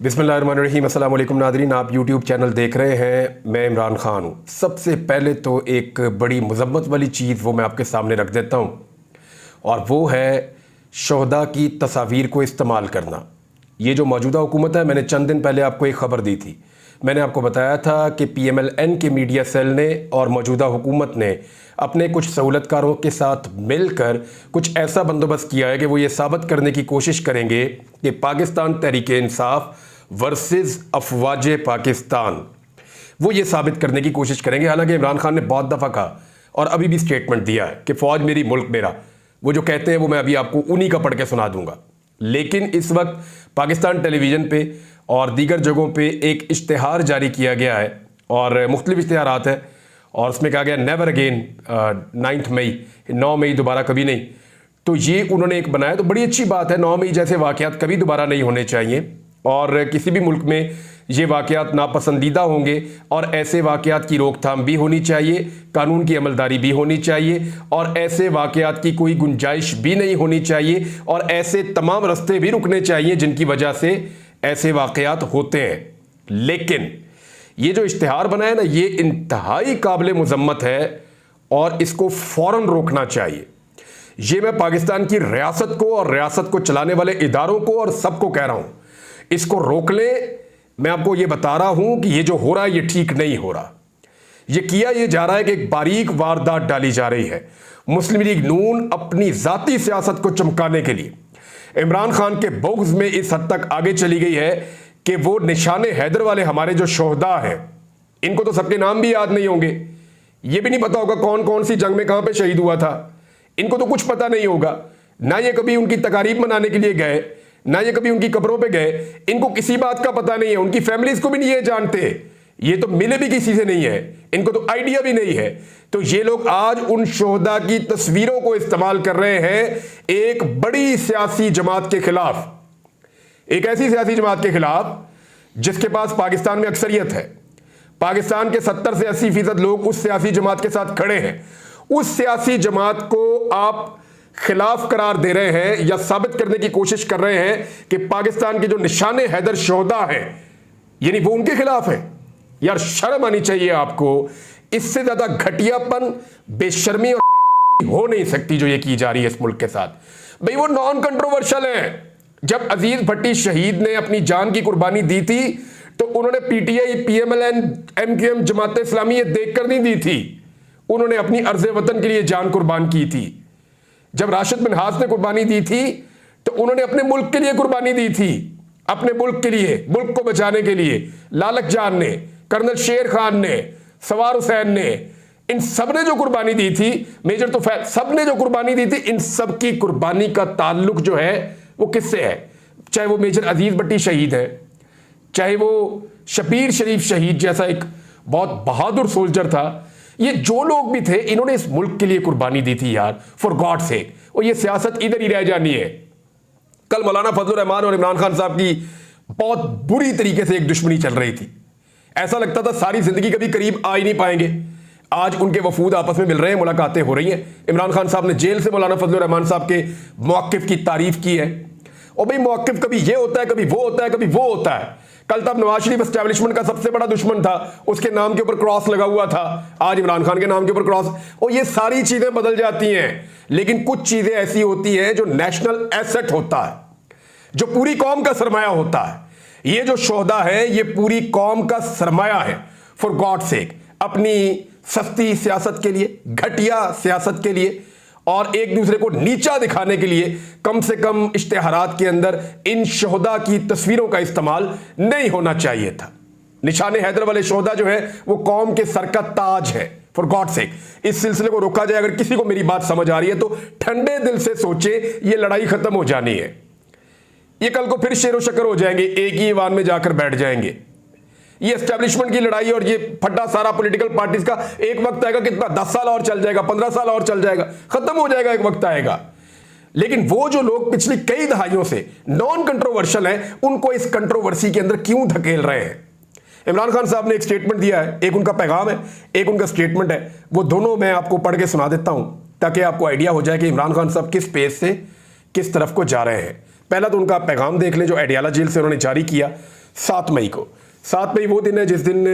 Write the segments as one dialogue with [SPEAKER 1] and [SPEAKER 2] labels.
[SPEAKER 1] बिस्मिल्लाहिर्रहमानिर्रहीम। अस्सलाम वालेकुम नादरीन, आप यूट्यूब चैनल देख रहे हैं। मैं इमरान खान हूँ। सबसे पहले तो एक बड़ी मज़म्मत वाली चीज़ वो मैं आपके सामने रख देता हूँ, और वो है शोहदा की तस्वीर को इस्तेमाल करना। ये जो मौजूदा हुकूमत है, मैंने चंद दिन पहले आपको एक ख़बर दी थी। मैंने आपको बताया था कि PMLN के मीडिया सेल ने और मौजूदा हुकूमत ने अपने कुछ सहूलतकारों के साथ मिलकर कुछ ऐसा बंदोबस्त किया है कि वो ये साबित करने की कोशिश करेंगे कि पाकिस्तान तहरीक इंसाफ वर्सेस अफवाज पाकिस्तान, वो ये साबित करने की कोशिश करेंगे। हालांकि इमरान खान ने बहुत दफ़ा कहा और अभी भी स्टेटमेंट दिया है कि फ़ौज मेरी मुल्क मेरा, वो जो कहते हैं वो मैं अभी आपको उन्हीं का पढ़ के सुना दूंगा। लेकिन इस वक्त पाकिस्तान टेलीविज़न पे और दीगर जगहों पे एक इश्तिहार जारी किया गया है, और मुख्तलिफ इश्तिहारात हैं, और उसमें कहा गया नेवर अगेन 9 मई दोबारा कभी नहीं। तो ये उन्होंने एक बनाया, तो बड़ी अच्छी बात है। 9 मई जैसे वाक़यात कभी दोबारा नहीं होने चाहिए, और किसी भी मुल्क में ये वाक़यात नापसंदीदा होंगे, और ऐसे वाक़यात की रोकथाम भी होनी चाहिए, कानून की अमलदारी भी होनी चाहिए, और ऐसे वाक़यात की कोई गुंजाइश भी नहीं होनी चाहिए, और ऐसे तमाम रास्ते भी रुकने चाहिए जिनकी वजह से ऐसे वाक़यात होते हैं। लेकिन ये जो इश्तिहार बनाया ना, ये इंतहाई काबिल मज़म्मत है और इसको फ़ौरन रोकना चाहिए। ये मैं पाकिस्तान की रियासत को और रियासत को चलाने वाले इदारों को और सबको कह रहा हूँ, इसको रोक ले। मैं आपको ये बता रहा हूं कि ये जो हो रहा है ये ठीक नहीं हो रहा। ये किया ये जा रहा है कि एक बारीक वारदात डाली जा रही है। मुस्लिम लीग नून अपनी जाती सियासत को चमकाने के लिए इमरान खान के बुग़्ज़ में इस हद तक आगे चली गई है कि वो निशाने हैदर वाले हमारे जो शोहदा हैं, इनको तो सबके नाम भी याद नहीं होंगे। ये भी नहीं पता होगा कौन कौन सी जंग में कहां पे शहीद हुआ था। इनको तो कुछ पता नहीं होगा, ना ये कभी उनकी तकारीब मनाने के लिए गए, ना ये कभी उनकी कब्रों पे गए। इनको किसी बात का पता नहीं है, उनकी फैमिलीज को भी नहीं ये जानते, ये तो मिले भी किसी से नहीं है, इनको तो आइडिया भी नहीं है। तो ये लोग आज उन शोहदा की तस्वीरों को इस्तेमाल कर रहे हैं एक बड़ी सियासी जमात के खिलाफ, एक ऐसी सियासी जमात के खिलाफ जिसके पास पाकिस्तान में अक्सरियत है। पाकिस्तान के 70 से 80% लोग उस सियासी जमात के साथ खड़े हैं। उस सियासी जमात को आप खिलाफ करार दे रहे हैं या साबित करने की कोशिश कर रहे हैं कि पाकिस्तान के जो निशाने हैदर शोहदा हैं, यानी वो उनके खिलाफ है। यार शर्म आनी चाहिए आपको। इससे ज्यादा घटियापन, बेशर्मी और हो नहीं सकती जो ये की जा रही है इस मुल्क के साथ। भाई वो नॉन कंट्रोवर्शियल है। जब अजीज भट्टी शहीद ने अपनी जान की कुर्बानी दी थी तो उन्होंने PTI, PMLN, MQM, Jamaat Islami ये देखकर नहीं दी थी, उन्होंने अपनी अर्ज़े वतन के लिए जान कुर्बान की थी। जब राशिद मिन्हाज ने कुर्बानी दी थी तो उन्होंने अपने मुल्क के लिए कुर्बानी दी थी, अपने मुल्क के लिए, मुल्क को बचाने के लिए। लालक जान ने, कर्नल शेर खान ने, सवार हुसैन ने, इन सब ने जो कुर्बानी दी थी, मेजर तो सब ने जो कुर्बानी दी थी, इन सब की कुर्बानी का ताल्लुक जो है वो किससे है? चाहे वो मेजर अजीज भट्टी शहीद है, चाहे वो शबीर शरीफ शहीद जैसा एक बहुत बहादुर सोल्जर था, ये जो लोग भी थे, इन्होंने इस मुल्क के लिए कुर्बानी दी थी यार, फॉर गॉड सेक। और ये सियासत इधर ही रह जानी है। कल मौलाना फजलुर रहमान और इमरान खान साहब की बहुत बुरी तरीके से एक दुश्मनी चल रही थी। ऐसा लगता था सारी जिंदगी कभी करीब आ ही नहीं पाएंगे। आज उनके वफूद आपस में मिल रहे हैं, मुलाकातें हो रही हैं। इमरान खान साहब ने जेल से मौलाना फजलुर रहमान साहब के मौक़िफ़ की तारीफ की है। और भाई मौक़िफ़ कभी ये होता है, कभी वो होता है, कभी वो होता है। कल तब नवाज शरीफ एस्टैब्लिशमेंट का सबसे बड़ा दुश्मन था, उसके नाम के ऊपर क्रॉस लगा हुआ था। आज इमरान खान के नाम के ऊपर क्रॉस। और ये सारी चीजें बदल जाती हैं, लेकिन कुछ चीजें ऐसी होती हैं जो नेशनल एसेट होता है, जो पूरी कौम का सरमाया होता है। ये जो शोहदा है ये पूरी कौम का सरमाया है, फॉर गॉड सेक। अपनी सस्ती सियासत के लिए, घटिया सियासत के लिए और एक दूसरे को नीचा दिखाने के लिए कम से कम इश्तिहारात के अंदर इन शोहदा की तस्वीरों का इस्तेमाल नहीं होना चाहिए था। निशाने हैदर वाले शोहदा जो है वो कौम के सर का ताज है, फॉर गॉड सेक। इस सिलसिले को रोका जाए। अगर किसी को मेरी बात समझ आ रही है तो ठंडे दिल से सोचे, ये लड़ाई खत्म हो जानी है। ये कल को फिर शेरो शक्कर हो जाएंगे, एक ही ईवान में जाकर बैठ जाएंगे। ये एस्टैब्लिशमेंट की लड़ाई और ये फड्डा सारा पॉलिटिकल पार्टीज का एक वक्त आएगा, कितना 10 साल और चल जाएगा, 15 साल और चल जाएगा, खत्म हो जाएगा, एक वक्त आएगा। लेकिन वो जो लोग पिछली कई दहाइयों से नॉन कंट्रोवर्शियल हैं, उनको इस कंट्रोवर्सी के अंदर क्यों धकेल रहे हैं? इमरान खान साहब ने एक स्टेटमेंट दिया है, एक उनका पैगाम है, एक उनका स्टेटमेंट है। वो दोनों मैं आपको पढ़ के सुना देता हूं ताकि आपको आइडिया हो जाए कि इमरान खान साहब किस पेज से किस तरफ को जा रहे हैं। पहला तो उनका पैगाम देख लें जो एडियाला जेल से उन्होंने जारी किया। 7 मई को। 7 मई वो दिन है जिस दिन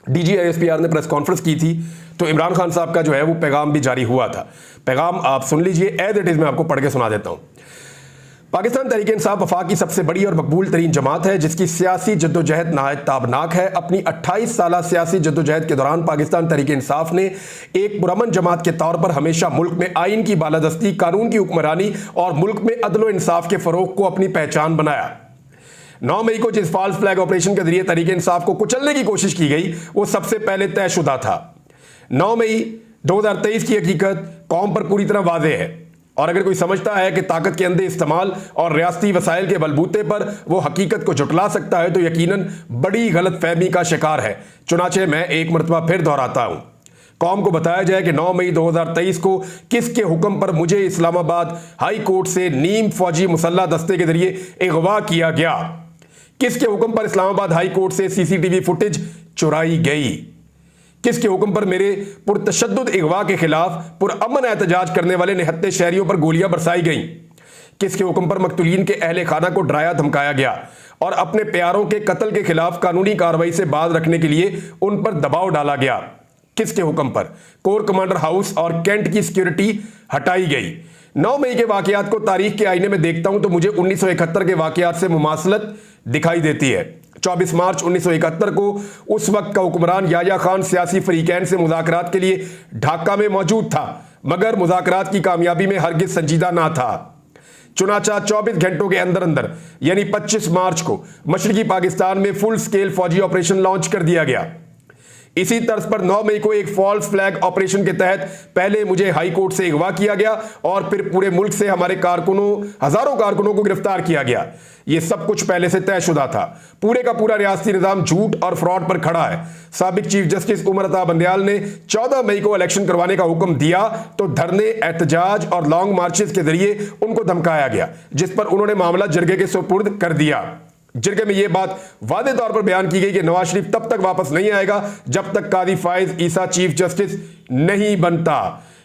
[SPEAKER 1] DGISPR ने प्रेस कॉन्फ्रेंस की थी, तो इमरान खान साहब का जो है वो पैगाम भी जारी हुआ था। पैगाम आप सुन लीजिए, एज इट इज मैं आपको पढ़ के सुना देता हूं। पाकिस्तान तहरीक इंसाफ वफाक की सबसे बड़ी और मकबूल तरीन जमात है, जिसकी सियासी जद्दोजहद नहायत ताबनाक है। अपनी 28 साल सियासी जद्दोजहद के दौरान पाकिस्तान तहरीक इंसाफ ने एक पुरअमन जमात के तौर पर हमेशा मुल्क में आइन की बालादस्ती, कानून की हुक्मरानी और मुल्क में अदल इंसाफ के फरोग को अपनी पहचान बनाया। 9 मई को जिस फॉल्स फ्लैग ऑपरेशन के जरिए तहरीक इंसाफ को कुचलने की कोशिश की गई, वो सबसे पहले तयशुदा था। 9 मई 2023 की हकीकत कौम पर पूरी तरह वाज़ेह है, और अगर कोई समझता है कि ताकत के अंधे इस्तेमाल और रियासती वसाइल के बलबूते पर वो हकीकत को झुटला सकता है, तो यकीनन बड़ी गलत फहमी का शिकार है। चुनाचे मैं एक मरतबा फिर दोहराता हूं, कौम को बताया जाए कि 9 मई 2023 को किसके हुक्म पर मुझे इस्लामाबाद हाई कोर्ट से नीम फौजी मुसल्ला दस्ते के जरिए अगवा किया गया, किसके हुक्म पर इस्लामाबाद हाई कोर्ट से CCTV फुटेज चुराई गई, किसके हुक्म पर मेरे पुरतशद्दुद अगवा के खिलाफ पुरअमन एहतजाज करने वाले निहत्ते शहरियों पर गोलियां बरसाई गईं, किसके हुक्म पर मकतूलीन के अहले खाना को डराया धमकाया गया और अपने प्यारों के कत्ल के खिलाफ कानूनी कार्रवाई से बाज रखने के लिए उन पर दबाव डाला गया, किसके हुक्म पर कोर कमांडर हाउस और कैंट की सिक्योरिटी हटाई गई। 9 मई के वाकयात को तारीख के आईने में देखता हूं तो मुझे 1971 के वाकयात से मुमासलत दिखाई देती है। 24 मार्च 1971 को उस वक्त का हुक्मरान याया खान सियासी फरीकैन से मुज़ाकरात के लिए ढाका में मौजूद था, मगर मुज़ाकरात की कामयाबी में हरगिज संजीदा ना था। चुनाचा 24 घंटों के अंदर अंदर यानी 25 मार्च को मशरकी पाकिस्तान में फुल स्केल फौजी ऑपरेशन लॉन्च कर दिया गया। इसी तर्ज पर 9 मई को एक फॉल्स फ्लैग ऑपरेशन के तहत पहले मुझे हाई कोर्ट से अगवा किया गया और फिर पूरे मुल्क से हमारे हजारों कारकुनों को गिरफ्तार किया गया। यह सब कुछ पहले से तयशुदा था। पूरे का पूरा रियासती निजाम झूठ और फ्रॉड पर खड़ा है। साबिक चीफ जस्टिस उमर अता बंदयाल ने 14 मई को इलेक्शन करवाने का हुक्म दिया तो धरने, एहतजाज और लॉन्ग मार्चेस के जरिए उनको धमकाया गया, जिस पर उन्होंने मामला जिरगे के सुपुर्द कर दिया। जिरगे में यह बात वादे तौर पर बयान की गई कि नवाज शरीफ तब तक वापस नहीं आएगा जब तक कादी फाइज ईसा चीफ जस्टिस नहीं बनता।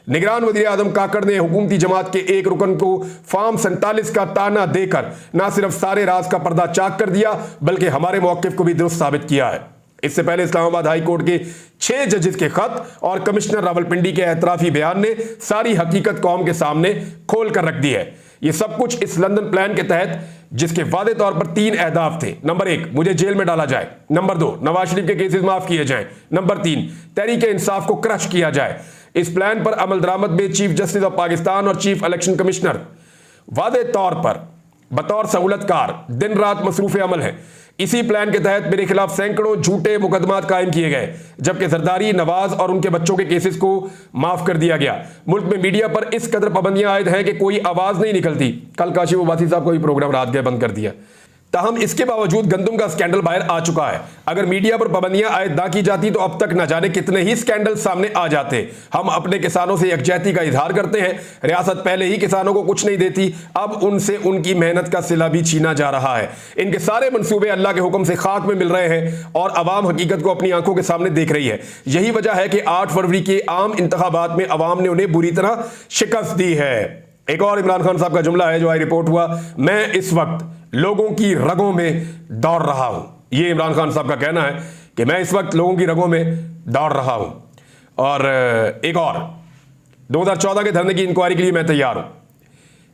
[SPEAKER 1] निगरान वजीर आजम काकड़ ने हुकूमती जमात के एक रुकन को फॉर्म 47 का ताना देकर न सिर्फ सारे राज का पर्दा चाक कर दिया बल्कि हमारे मौकिफ को भी दुरुस्त साबित किया है। इससे पहले इस्लामाबाद हाई कोर्ट के 6 जजेस के खत और कमिश्नर रावलपिंडी के एतराफी बयान ने सारी हकीकत कौम के सामने खोल कर रख दी है। ये सब कुछ इस लंदन प्लान के तहत, जिसके वादे तौर पर 3 अहदाफ थे। नंबर 1, मुझे जेल में डाला जाए। नंबर 2, नवाज शरीफ के केसेस माफ किए जाएं। नंबर 3, तहरीक इंसाफ को क्रश किया जाए। इस प्लान पर अमल दरामद में चीफ जस्टिस ऑफ पाकिस्तान और चीफ इलेक्शन कमिश्नर वादे तौर पर बतौर सहूलतकार दिन रात मसरूफ अमल है। इसी प्लान के तहत मेरे खिलाफ सैकड़ों झूठे मुकदमात कायम किए गए, जबकि जरदारी, नवाज और उनके बच्चों के केसेस को माफ कर दिया गया। मुल्क में मीडिया पर इस कदर पाबंदियां आयद हैं कि कोई आवाज नहीं निकलती। कल काशिफ उबासी साहब को भी प्रोग्राम रात गए बंद कर दिया। ताहम इसके बावजूद गंदम का स्कैंडल बाहर आ चुका है। अगर मीडिया पर पाबंदियां आयद ना की जाती तो अब तक न जाने कितने ही स्कैंडल सामने आ जाते। हम अपने किसानों से यकजहती का इजहार करते हैं। रियासत पहले ही किसानों को कुछ नहीं देती, अब उनसे उनकी मेहनत का सिला भी छीना जा रहा है। इनके सारे मंसूबे अल्लाह के हुक्म से खाक में मिल रहे हैं और अवाम हकीकत को अपनी आंखों के सामने देख रही है। यही वजह है कि 8 फरवरी के आम इंतखाबात में अवाम ने उन्हें बुरी तरह शिकस्त दी है। एक और इमरान खान साहब का जुमला है जो आई रिपोर्ट हुआ, मैं इस वक्त लोगों की रगों में दौड़ रहा हूं। यह इमरान खान साहब का कहना है कि मैं इस वक्त लोगों की रगों में दौड़ रहा हूं। और एक और 2014 के धरने की इंक्वायरी के लिए मैं तैयार हूं।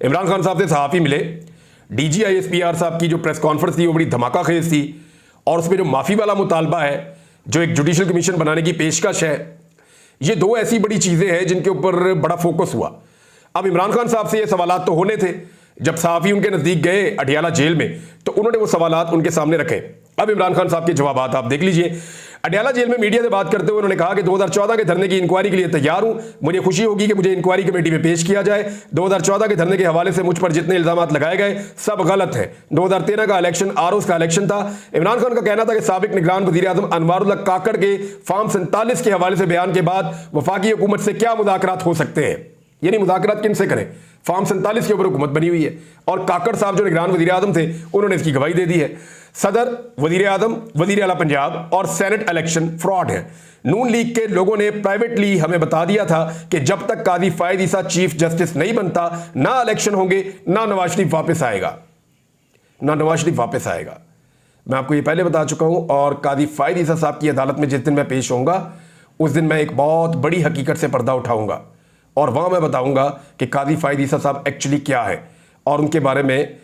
[SPEAKER 1] इमरान खान साहब से सहाफी मिले। DGISPR साहब की जो प्रेस कॉन्फ्रेंस थी वो बड़ी धमाका खेज थी और उसमें जो माफी वाला मुतालबा है, जो एक जुडिशल कमीशन बनाने की पेशकश है, ये 2 ऐसी बड़ी चीजें हैं जिनके ऊपर बड़ा फोकस हुआ। अब इमरान खान साहब से ये सवालात तो होने थे। जब सहाफी उनके नजदीक गए अडियाला जेल में तो उन्होंने वो सवालात उनके सामने रखे। अब इमरान खान साहब के जवाब आप देख लीजिए। अडियाला जेल में मीडिया से बात करते हुए उन्होंने कहा कि 2014 के धरने की इंक्वायरी के लिए तैयार हूं। मुझे खुशी होगी कि मुझे इंक्वायरी कमेटी में पेश किया जाए। 2014 के धरने के हवाले से मुझ पर जितने इल्जाम लगाए गए सब गलत हैं। 2013 का इलेक्शन आरओस का इलेक्शन था। इमरान खान का कहना था कि साबिक निगरान वजीर आजम अनवारुल्लाह काकड़ के फॉर्म 47 के हवाले से बयान के बाद वफाकी हुकूमत से क्या मुज़ाकरात हो सकते हैं, यानी मुज़ाकरात किन से करें। फॉर्म 47 के ऊपर हुकूमत बनी हुई है और काकड़ साहब जो निगरान वजीर आजम थे उन्होंने इसकी गवाही दे दी है। सदर, वजीर आजम, वजीर आला पंजाब और सेनेट इलेक्शन फ्रॉड है। नून लीग के लोगों ने प्राइवेटली हमें बता दिया था कि जब तक कादी फायद ईसा चीफ जस्टिस नहीं बनता ना इलेक्शन होंगे, ना नवाज शरीफ वापस आएगा, ना नवाज शरीफ वापस आएगा। मैं आपको ये पहले बता चुका हूँ। और कादी फ़ाइद ईसा साहब की अदालत में जिस दिन मैं पेश होऊंगा उस दिन मैं एक बहुत बड़ी हकीकत से पर्दा उठाऊंगा और वहाँ मैं बताऊंगा कि कादी फ़ाइद ईसा साहब एक्चुअली क्या है और उनके बारे में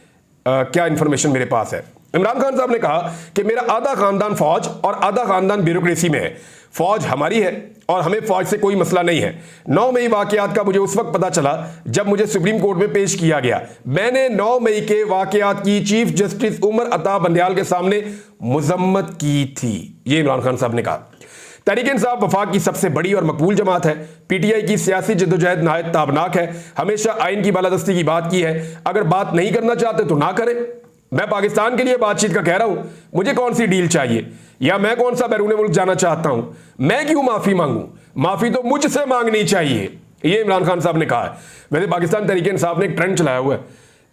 [SPEAKER 1] क्या इंफॉर्मेशन मेरे पास है। इमरान खान साहब ने कहा कि मेरा आधा खानदान फौज और आधा खानदान ब्यूरोक्रेसी में है। फौज हमारी है और हमें फौज से कोई मसला नहीं है। 9 मई वाकयात का मुझे उस वक्त पता चला जब मुझे सुप्रीम कोर्ट में पेश किया गया। मैंने 9 मई के वाकयात की चीफ जस्टिस उमर अता बंदयाल के सामने मुजम्मत की थी। ये इमरान खान साहब ने कहा। तहरीक इंसाफ वफाक की सबसे बड़ी और मकबूल जमात है। पीटीआई की सियासी जद्दोजहद नहायत ताबनाक है। हमेशा आइन की बालादस्ती की बात की है। अगर बात नहीं करना चाहते तो ना करें। मैं पाकिस्तान के लिए बातचीत का कह रहा हूं। मुझे कौन सी डील चाहिए या मैं कौन सा बैरून मुल्क जाना चाहता हूं? मैं क्यों माफी मांगूं? माफी तो मुझसे मांगनी चाहिए। ये इमरान खान साहब ने कहा है। वैसे पाकिस्तान तहरीक इंसाफ ने एक ट्रेंड चलाया हुआ है।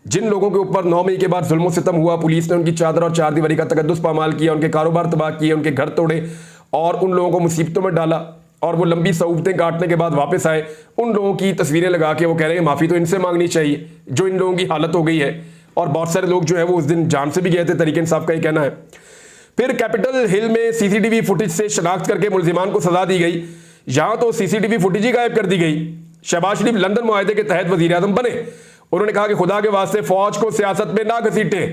[SPEAKER 1] जिन लोगों के ऊपर 9 मई के बाद जुल्म सितम हुआ, पुलिस ने उनकी चादर और चार दीवारी का तकद्दुस पामाल किया, उनके कारोबार तबाह किए, उनके घर तोड़े और उन लोगों को मुसीबतों में डाला और वो लंबी सऊबतें काटने के बाद वापस आए, उन लोगों की तस्वीरें लगा के वो कह रहे हैं माफी तो इनसे मांगनी चाहिए जो इन लोगों की हालत हो गई है। और बहुत सारे लोग जो है वो उस दिन जान से भी गए थे, तहरीक इंसाफ का ही कहना है। फिर कैपिटल हिल में सीसीटीवी फुटेज से शनाख्त करके मुलजिमान को सजा दी गई। यहां तो सीसीटीवी फुटेज ही गायब कर दी गई। शहबाज शरीफ लंदन मुआहदे के तहत वजीर आजम बने। उन्होंने कहा कि खुदा के वास्ते फौज को सियासत में ना घसीटे।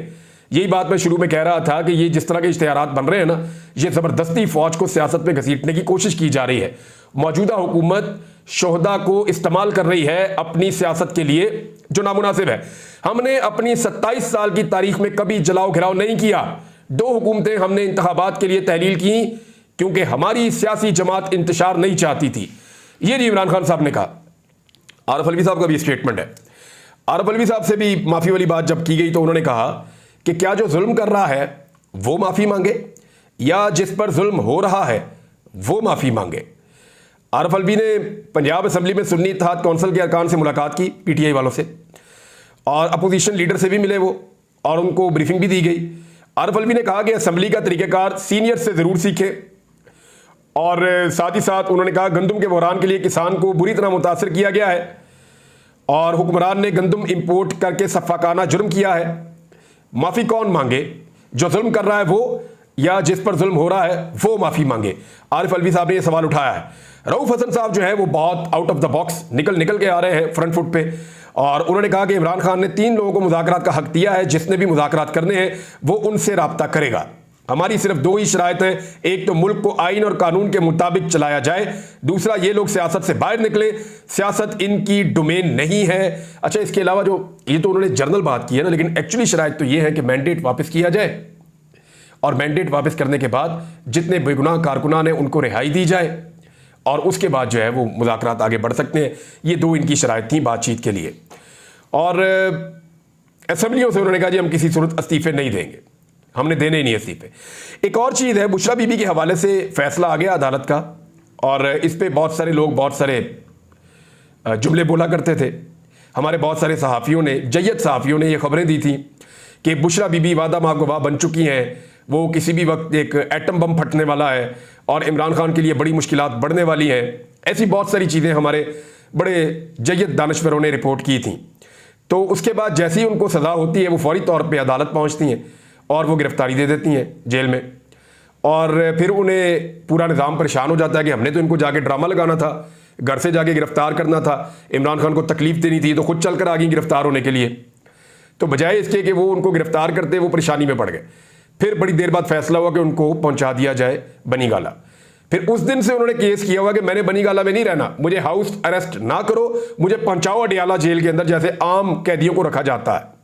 [SPEAKER 1] यही बात मैं शुरू में कह रहा था कि ये जिस तरह के इश्तिहारात बन रहे हैं ना, ये जबरदस्ती फौज को सियासत में घसीटने की कोशिश की जा रही है। मौजूदा हुकूमत शोहदा को इस्तेमाल कर रही है अपनी सियासत के लिए, जो नामुनासिब है। हमने अपनी 27 साल की तारीख में कभी जलाओ घिराव नहीं किया। 2 हुकूमतें हमने इंतखाबात के लिए तहलील की क्योंकि हमारी सियासी जमात इंतशार नहीं चाहती थी। ये इमरान खान साहब ने कहा। आरिफ अलवी साहब का भी स्टेटमेंट है। आरिफ अलवी साहब से भी माफी वाली बात जब की गई तो उन्होंने कहा कि क्या जो जुल्म कर रहा है वो माफी मांगे या जिस पर जुल्म हो रहा है वो माफी मांगे। आरिफ अलवी ने पंजाब असेंबली में सुन्नी इत्तेहाद कौंसिल के अरकान से मुलाकात की, पीटीआई वालों से, और अपोजिशन लीडर से भी मिले वो और उनको ब्रीफिंग भी दी गई। आरिफ अलवी ने कहा कि असेंबली का तरीक़ेकार सीनियर से ज़रूर सीखे और साथ ही साथ उन्होंने कहा गंदम के बहरान के लिए किसान को बुरी तरह मुतासर किया गया है और हुक्मरान ने गंदम इंपोर्ट करके सफ़ाकाना जुर्म किया है। माफ़ी कौन मांगे, जो जुल्म कर रहा है वो या जिस पर जुल्म हो रहा है वो माफ़ी मांगे। आरिफ अलवी साहब ने यह सवाल उठाया है। रऊफ हसन साहब जो है वो बहुत आउट ऑफ द बॉक्स निकल के आ रहे हैं फ्रंट फुट पे और उन्होंने कहा कि इमरान खान ने 3 लोगों को मुज़ाकरात का हक दिया है। जिसने भी मुज़ाकरात करने हैं वो उनसे राब्ता करेगा। हमारी सिर्फ 2 ही शराइत है, एक तो मुल्क को आइन और कानून के मुताबिक चलाया जाए, दूसरा ये लोग सियासत से बाहर निकले, सियासत इनकी डोमेन नहीं है। अच्छा, इसके अलावा जो ये तो उन्होंने जर्नल बात की है ना, लेकिन एक्चुअली शराइत तो ये है कि मैंडेट वापस किया जाए और मैंडेट वापस करने के बाद जितने बेगुनाह कारकुनान हैं उनको रिहाई दी जाए और उसके बाद जो है वो मुज़ाकरात आगे बढ़ सकते हैं। ये 2 इनकी शराइत थी बातचीत के लिए। और असेंबलियों से उन्होंने कहा जी हम किसी सूरत इस्तीफे नहीं देंगे, हमने देने ही नहीं इस्तीफे। एक और चीज़ है, बुशरा बीबी के हवाले से फैसला आ गया अदालत का और इस पर बहुत सारे लोग बहुत सारे जुमले बोला करते थे। हमारे बहुत सारे सहाफ़ियों ने, जय्यद सहाफ़ियों ने ये खबरें दी थी कि बुशरा बीबी वादा माह गवाह बन चुकी हैं, वो किसी भी वक्त एक एटम बम फटने वाला है और इमरान खान के लिए बड़ी मुश्किलात बढ़ने वाली हैं। ऐसी बहुत सारी चीज़ें हमारे बड़े जय्यद दानश्वरों ने रिपोर्ट की थी। तो उसके बाद जैसे ही उनको सज़ा होती है वो फौरी तौर पे अदालत पहुंचती हैं और वो गिरफ्तारी दे देती हैं जेल में और फिर उन्हें पूरा निज़ाम परेशान हो जाता है कि हमने तो इनको जाके ड्रामा लगाना था, घर से जाके गिरफ्तार करना था, इमरान खान को तकलीफ देनी थी, तो खुद चल कर आ गई गिरफ्तार होने के लिए। तो बजाय इसके कि वो उनको गिरफ्तार करते वो परेशानी में पड़ गए। फिर बड़ी देर बाद फैसला हुआ कि उनको पहुंचा दिया जाए बनीगाला। फिर उस दिन से उन्होंने केस किया हुआ कि मैंने बनीगाला में नहीं रहना, मुझे हाउस अरेस्ट ना करो, मुझे पहुंचाओ अडियाला जेल के अंदर जैसे आम कैदियों को रखा जाता है।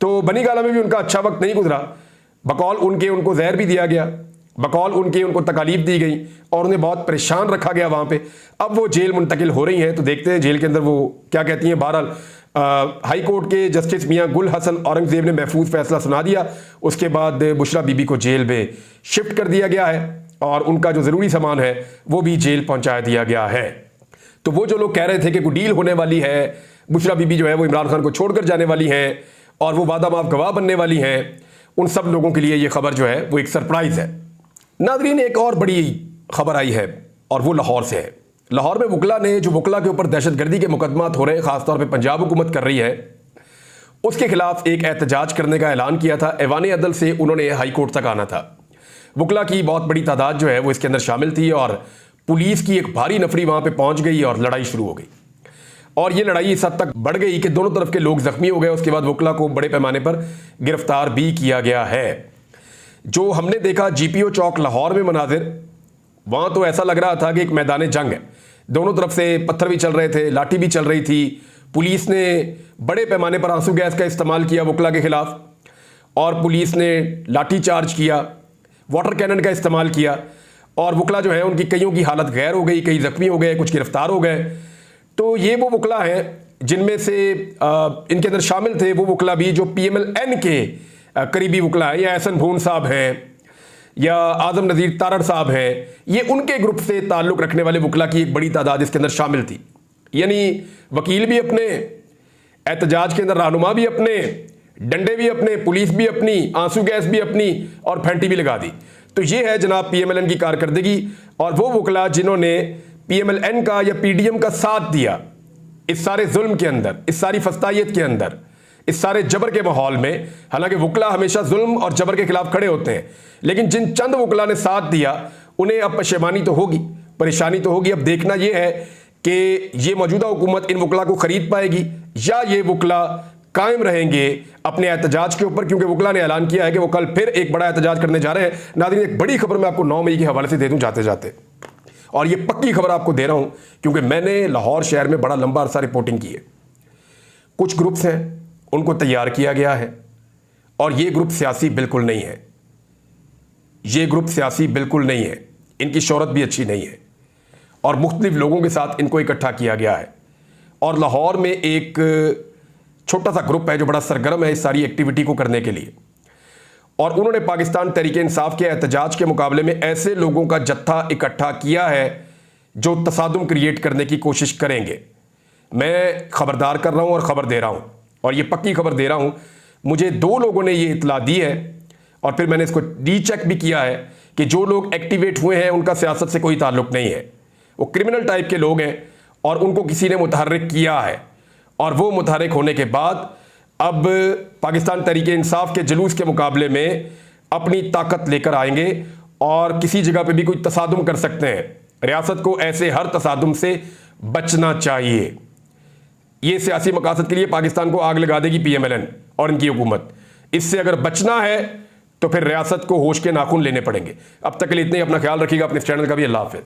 [SPEAKER 1] तो बनीगाला में भी उनका अच्छा वक्त नहीं गुजरा। बकौल उनके उनको जहर भी दिया गया, बकौल उनके उनको तकालीफ दी गई और उन्हें बहुत परेशान रखा गया वहाँ पे। अब वो जेल मुंतकिल हो रही हैं तो देखते हैं जेल के अंदर वो क्या कहती हैं। बहरहाल हाई कोर्ट के जस्टिस मियां गुल हसन औरंगजेब ने महफूज फैसला सुना दिया। उसके बाद बुशरा बीबी को जेल में शिफ्ट कर दिया गया है और उनका जो ज़रूरी सामान है वो भी जेल पहुंचा दिया गया है। तो वो जो लोग कह रहे थे कि कोई डील होने वाली है, बुशरा बीबी जो है वो इमरान खान को छोड़कर जाने वाली हैं और वो वादा माफ गवाह बनने वाली हैं, उन सब लोगों के लिए ये खबर जो है वो एक सरप्राइज़ है। नाज़रीन, एक और बड़ी खबर आई है और वो लाहौर से है। लाहौर में वकला ने, जो वकला के ऊपर दहशतगर्दी के मुकदमात हो रहे हैं, ख़ासतौर पे पंजाब हुकूमत कर रही है, उसके खिलाफ एक एहतजाज करने का ऐलान किया था। ऐवान अदल से उन्होंने हाई कोर्ट तक आना था। वकला की बहुत बड़ी तादाद जो है वो इसके अंदर शामिल थी और पुलिस की एक भारी नफरी वहां पे पहुंच गई और लड़ाई शुरू हो गई। और ये लड़ाई इस हद तक बढ़ गई कि दोनों तरफ के लोग जख्मी हो गए। उसके बाद वकला को बड़े पैमाने पर गिरफ्तार भी किया गया है। जो हमने देखा GPO चौक लाहौर में मनाजिर, वहां तो ऐसा लग रहा था कि एक मैदान जंग है। दोनों तरफ से पत्थर भी चल रहे थे, लाठी भी चल रही थी। पुलिस ने बड़े पैमाने पर आंसू गैस का इस्तेमाल किया वकला के खिलाफ और पुलिस ने लाठी चार्ज किया, वाटर कैनन का इस्तेमाल किया और वकला जो है उनकी कईयों की हालत गैर हो गई, कई जख्मी हो गए, कुछ गिरफ्तार हो गए। तो ये वो वकला हैं जिनमें से इनके अंदर शामिल थे वो वकला भी जो PMLN के करीबी वकला हैं, या एहसन भून साहब हैं या आजम नज़ीर तारड़ साहब हैं। ये उनके ग्रुप से ताल्लुक़ रखने वाले वकला की एक बड़ी तादाद इसके अंदर शामिल थी। यानी वकील भी अपने, एहतजाज के अंदर रहनुमा भी अपने, डंडे भी अपने, पुलिस भी अपनी, आंसू गैस भी अपनी और फैंटी भी लगा दी। तो ये है जनाब PMLN की कारकर्दगी। और वो वकला जिन्होंने PMLN का या PDM का साथ दिया इस सारे जुल्म के अंदर, इस सारी फस्तायत के अंदर, इस सारे जबर के माहौल में। हालांकि वकला हमेशा जुल्म और जबर के खिलाफ खड़े होते हैं, लेकिन जिन चंद वकला ने साथ दिया उन्हें अब पशेमानी तो होगी, परेशानी तो होगी। अब देखना यह है कि ये मौजूदा हुकूमत इन वकला को खरीद पाएगी या ये वकला कायम रहेंगे अपने एहतजाज के ऊपर, क्योंकि वकला ने ऐलान किया है कि वो कल फिर एक बड़ा एहतजाज करने जा रहे हैं। नाज़रीन, एक बड़ी खबर मैं आपको 9 मई के हवाले से दे दूं जाते जाते, और ये पक्की खबर आपको दे रहा हूं क्योंकि मैंने लाहौर शहर में बड़ा लंबा अरसा रिपोर्टिंग की है। कुछ ग्रुप्स हैं, उनको तैयार किया गया है और ये ग्रुप सियासी बिल्कुल नहीं है। ये ग्रुप सियासी बिल्कुल नहीं है, इनकी शोहरत भी अच्छी नहीं है और मुख्तलिफ लोगों के साथ इनको इकट्ठा किया गया है। और लाहौर में एक छोटा सा ग्रुप है जो बड़ा सरगर्म है इस सारी एक्टिविटी को करने के लिए, और उन्होंने पाकिस्तान तहरीक इंसाफ के एहतजाज के मुकाबले में ऐसे लोगों का जत्था इकट्ठा किया है जो तसादुम क्रिएट करने की कोशिश करेंगे। मैं खबरदार कर रहा हूं और खबर दे रहा हूं, और ये पक्की खबर दे रहा हूं। मुझे 2 लोगों ने ये इतला दी है और फिर मैंने इसको रीचेक भी किया है कि जो लोग एक्टिवेट हुए हैं उनका सियासत से कोई ताल्लुक नहीं है। वो क्रिमिनल टाइप के लोग हैं और उनको किसी ने मुतहर्रिक किया है, और वो मुतहर्रिक होने के बाद अब पाकिस्तान तहरीक इंसाफ के जुलूस के मुकाबले में अपनी ताकत लेकर आएंगे और किसी जगह पे भी कोई तसादुम कर सकते हैं। रियासत को ऐसे हर तसादुम से बचना चाहिए। ये सियासी मकासद के लिए पाकिस्तान को आग लगा देगी PMLN और इनकी हुकूमत। इससे अगर बचना है तो फिर रियासत को होश के नाखून लेने पड़ेंगे। अब तक के लिए इतने ही। अपना ख्याल रखिएगा, अपने चैनल का भी। अल्लाह हाफ़िज़।